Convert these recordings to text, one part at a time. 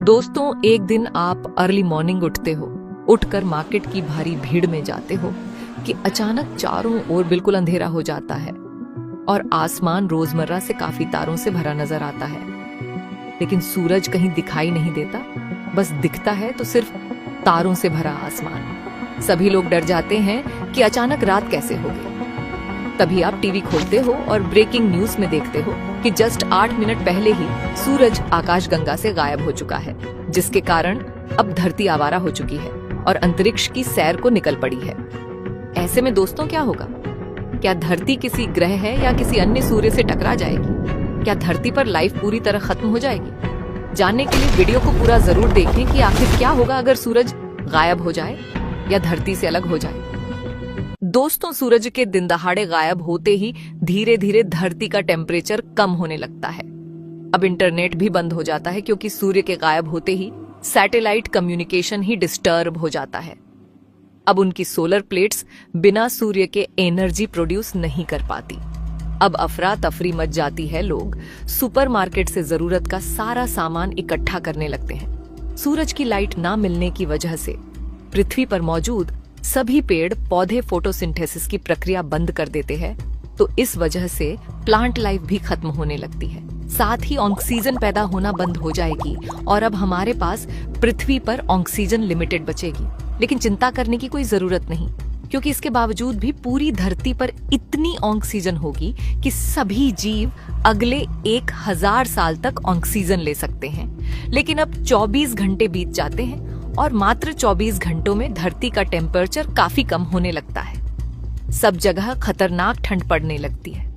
दोस्तों, एक दिन आप अर्ली मॉर्निंग उठते हो, उठकर मार्केट की भारी भीड़ में जाते हो कि अचानक चारों ओर बिल्कुल अंधेरा हो जाता है और आसमान रोजमर्रा से काफी तारों से भरा नजर आता है। लेकिन सूरज कहीं दिखाई नहीं देता, बस दिखता है तो सिर्फ तारों से भरा आसमान। सभी लोग डर जाते हैं कि अचानक रात कैसे हो गई। तभी आप टीवी खोलते हो और ब्रेकिंग न्यूज में देखते हो कि जस्ट 8 मिनट पहले ही सूरज आकाशगंगा से गायब हो चुका है, जिसके कारण अब धरती आवारा हो चुकी है और अंतरिक्ष की सैर को निकल पड़ी है। ऐसे में दोस्तों क्या होगा? क्या धरती किसी ग्रह है या किसी अन्य सूर्य से टकरा जाएगी? क्या धरती पर लाइफ पूरी तरह खत्म हो जाएगी? जानने के लिए वीडियो को पूरा जरूर देखें कि आखिर क्या होगा अगर सूरज गायब हो जाए या धरती से अलग हो जाए। दोस्तों, सूरज के दिन दहाड़े गायब होते ही धीरे धीरे धरती का टेम्परेचर कम होने लगता है। अब इंटरनेट भी बंद हो जाता है क्योंकि सूर्य के गायब होते ही सैटेलाइट कम्युनिकेशन ही डिस्टर्ब हो जाता है। अब उनकी सोलर प्लेट्स बिना सूर्य के एनर्जी प्रोड्यूस नहीं कर पाती। अब अफरा तफरी मच जाती है। लोग सुपरमार्केट से जरूरत का सारा सामान इकट्ठा करने लगते हैं। सूरज की लाइट ना मिलने की वजह से पृथ्वी पर मौजूद सभी पेड़ पौधे फोटोसिंथेसिस की प्रक्रिया बंद कर देते हैं, तो इस वजह से प्लांट लाइफ भी खत्म होने लगती है। साथ ही ऑक्सीजन पैदा होना बंद हो जाएगी और अब हमारे पास पृथ्वी पर ऑक्सीजन लिमिटेड बचेगी। लेकिन चिंता करने की कोई जरूरत नहीं, क्योंकि इसके बावजूद भी पूरी धरती पर इतनी ऑक्सीजन होगी कि सभी जीव अगले 1000 साल तक ऑक्सीजन ले सकते हैं। लेकिन अब 24 घंटे बीत जाते हैं और मात्र 24 घंटों में धरती का टेम्परेचर काफी कम होने लगता है। सब जगह खतरनाक ठंड पड़ने लगती है।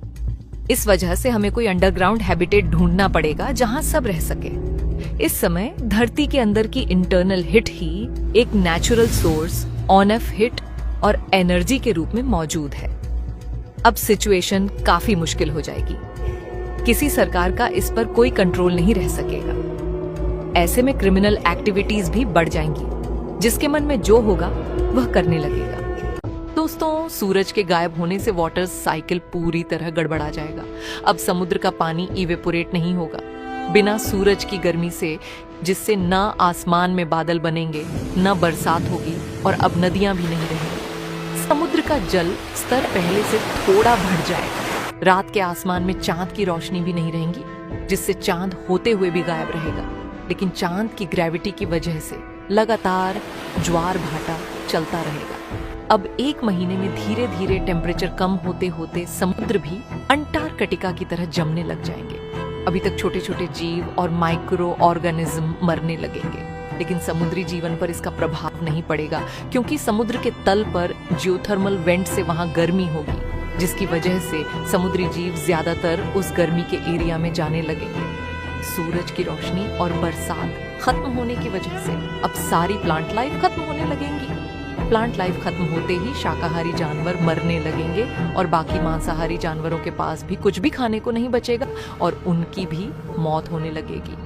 इस वजह से हमें कोई अंडरग्राउंड हैबिटेट ढूंढना पड़ेगा जहां सब रह सके। इस समय धरती के अंदर की इंटरनल हीट ही एक natural source, on off heat और एनर्जी के रूप में मौजूद है। अब सिचुएशन काफी मुश्किल हो जाएगी। किसी सरकार का इस पर कोई कंट्रोल नहीं रह सकेगा। ऐसे में क्रिमिनल एक्टिविटीज भी बढ़ जाएंगी। जिसके मन में जो होगा वह करने लगेगा। दोस्तों, सूरज के गायब होने से वाटर साइकिल पूरी तरह गड़बड़ा जाएगा। अब समुद्र का पानी इवेपोरेट नहीं होगा बिना सूरज की गर्मी से, जिससे न आसमान में बादल बनेंगे, न बरसात होगी और अब नदियां भी नहीं रहेंगी। समुद्र का जल स्तर पहले से थोड़ा बढ़ जाएगा। रात के आसमान में चांद की रोशनी भी नहीं रहेगी, जिससे चांद होते हुए भी गायब रहेगा। लेकिन चांद की ग्रेविटी की वजह से लगातार ज्वार भाटा चलता रहेगा। अब 1 महीने में धीरे धीरे टेम्परेचर कम होते होते समुद्र भी अंटार्कटिका की तरह जमने लग जाएंगे। अभी तक छोटे छोटे जीव और माइक्रो ऑर्गेनिज्म मरने लगेंगे, लेकिन समुद्री जीवन पर इसका प्रभाव नहीं पड़ेगा, क्योंकि समुद्र के तल पर जियोथर्मल वेंट से वहां गर्मी होगी, जिसकी वजह से समुद्री जीव ज्यादातर उस गर्मी के एरिया में जाने लगेंगे। सूरज की रोशनी और बरसात खत्म होने की वजह से अब सारी प्लांट लाइफ खत्म होने लगेंगी। प्लांट लाइफ खत्म होते ही शाकाहारी जानवर मरने लगेंगे और बाकी मांसाहारी जानवरों के पास भी कुछ भी खाने को नहीं बचेगा और उनकी भी मौत होने लगेगी।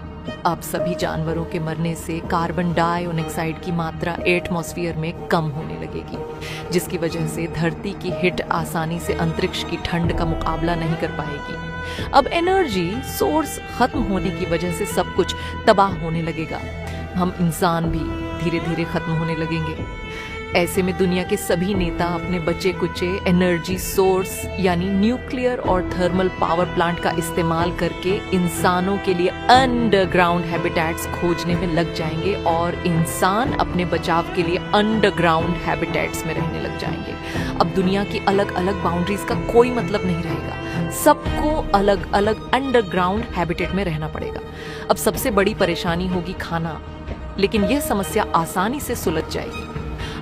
अब सभी जानवरों के मरने से कार्बन डाइऑक्साइड की मात्रा एटमॉस्फेयर में कम होने लगेगी, जिसकी वजह से धरती की हीट आसानी से अंतरिक्ष की ठंड का मुकाबला नहीं कर पाएगी। अब एनर्जी सोर्स खत्म होने की वजह से सब कुछ तबाह होने लगेगा। हम इंसान भी धीरे धीरे खत्म होने लगेंगे। ऐसे में दुनिया के सभी नेता अपने बचे कुचे एनर्जी सोर्स यानी न्यूक्लियर और थर्मल पावर प्लांट का इस्तेमाल करके इंसानों के लिए अंडरग्राउंड हैबिटेट्स खोजने में लग जाएंगे और इंसान अपने बचाव के लिए अंडरग्राउंड हैबिटेट्स में रहने लग जाएंगे। अब दुनिया की अलग अलग बाउंड्रीज का कोई मतलब नहीं रहेगा। सबको अलग अलग अंडरग्राउंड हैबिटेट में रहना पड़ेगा। अब सबसे बड़ी परेशानी होगी खाना, लेकिन यह समस्या आसानी से सुलझ जाएगी।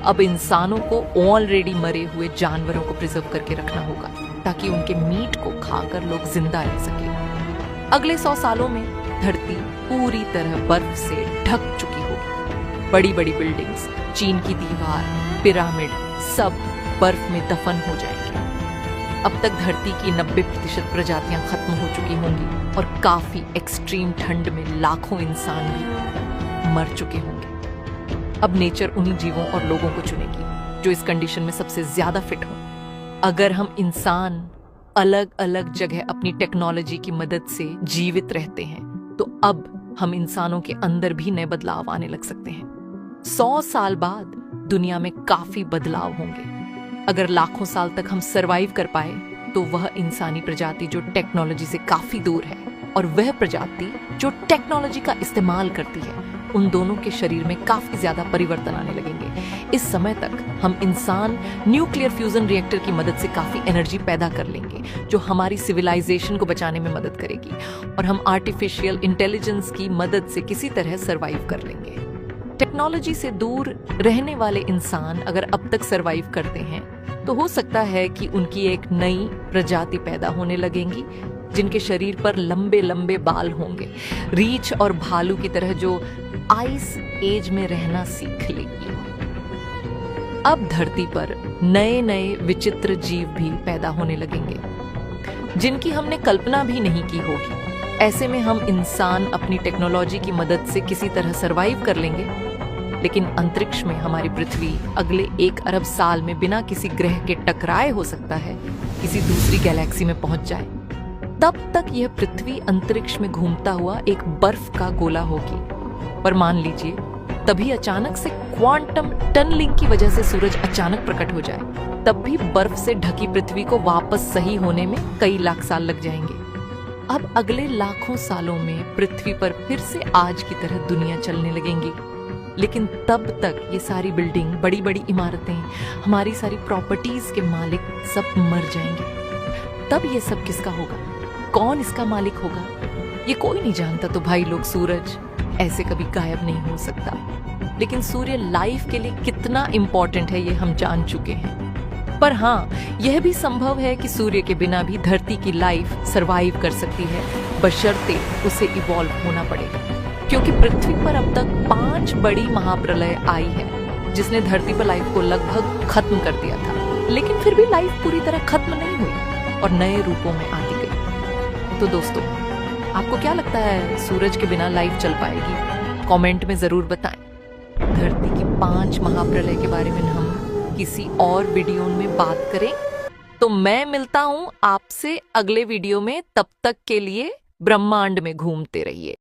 अब इंसानों को ऑलरेडी मरे हुए जानवरों को प्रिजर्व करके रखना होगा, ताकि उनके मीट को खाकर लोग जिंदा रह सके। अगले 100 सालों में धरती पूरी तरह बर्फ से ढक चुकी होगी। बड़ी बड़ी बिल्डिंग्स, चीन की दीवार, पिरामिड सब बर्फ में दफन हो जाएंगे। अब तक धरती की 90% प्रजातियां खत्म हो चुकी होंगी और काफी एक्सट्रीम ठंड में लाखों इंसान भी मर चुके होंगे। अब नेचर उन्हीं जीवों और लोगों को चुनेगी जो इस कंडीशन में सबसे ज्यादा फिट हो। अगर हम इंसान अलग अलग जगह अपनी टेक्नोलॉजी की मदद से जीवित रहते हैं, तो अब हम इंसानों के अंदर भी नए बदलाव आने लग सकते हैं। 100 साल बाद दुनिया में काफी बदलाव होंगे। अगर लाखों साल तक हम सरवाइव कर पाए तो वह इंसानी प्रजाति जो टेक्नोलॉजी से काफी दूर है और वह प्रजाति जो टेक्नोलॉजी का इस्तेमाल करती है, उन दोनों के शरीर में काफी ज्यादा परिवर्तन आने लगेंगे। इस समय तक हम इंसान न्यूक्लियर फ्यूजन रिएक्टर की मदद से काफी एनर्जी पैदा कर लेंगे जो हमारी सिविलाइजेशन को बचाने में मदद करेगी, और हम आर्टिफिशियल इंटेलिजेंस की मदद से किसी तरह सरवाइव कर लेंगे। टेक्नोलॉजी से दूर रहने वाले इंसान अगर अब तक सरवाइव करते हैं तो हो सकता है कि उनकी एक नई प्रजाति पैदा होने लगेंगी जिनके शरीर पर लंबे लंबे बाल होंगे, रीछ और भालू की तरह जो आइस एज में रहना सीख लेगी। अब धरती पर नए नए विचित्र जीव भी पैदा होने लगेंगे जिनकी हमने कल्पना भी नहीं की होगी। ऐसे में हम इंसान अपनी टेक्नोलॉजी की मदद से किसी तरह सरवाइव कर लेंगे, लेकिन अंतरिक्ष में हमारी पृथ्वी अगले 1 अरब साल में बिना किसी ग्रह के टकराए हो सकता है किसी दूसरी गैलेक्सी में पहुंच जाए। तब तक यह पृथ्वी अंतरिक्ष में घूमता हुआ एक बर्फ का गोला होगी। पर मान लीजिए तभी अचानक से क्वांटम टनलिंग की वजह से सूरज अचानक प्रकट हो जाए, तब भी बर्फ से ढकी पृथ्वी को वापस सही होने में कई लाख साल लग जाएंगे। अब अगले लाखों सालों में पृथ्वी पर फिर से आज की तरह दुनिया चलने लगेंगी, लेकिन तब तक ये सारी बिल्डिंग, बड़ी बड़ी इमारतें, हमारी सारी प्रॉपर्टीज के मालिक सब मर जाएंगे। तब ये सब किसका होगा? कौन इसका मालिक होगा? ये कोई नहीं जानता। तो भाई लोग, सूरज ऐसे कभी गायब नहीं हो सकता, लेकिन सूर्य लाइफ के लिए कितना इंपॉर्टेंट है ये हम जान चुके हैं। पर हाँ, यह भी संभव है कि सूर्य के बिना भी धरती की लाइफ सरवाइव कर सकती है, बशर्ते उसे इवॉल्व होना पड़ेगा। क्योंकि पृथ्वी पर अब तक 5 बड़ी महाप्रलय आई है जिसने धरती पर लाइफ को लगभग खत्म कर दिया था, लेकिन फिर भी लाइफ पूरी तरह खत्म नहीं हुई और नए रूपों में आती गई। तो दोस्तों, आपको क्या लगता है सूरज के बिना लाइफ चल पाएगी? कमेंट में जरूर बताएं। धरती की 5 महाप्रलय के बारे में हम किसी और वीडियो में बात करें। तो मैं मिलता हूं आपसे अगले वीडियो में। तब तक के लिए ब्रह्मांड में घूमते रहिए।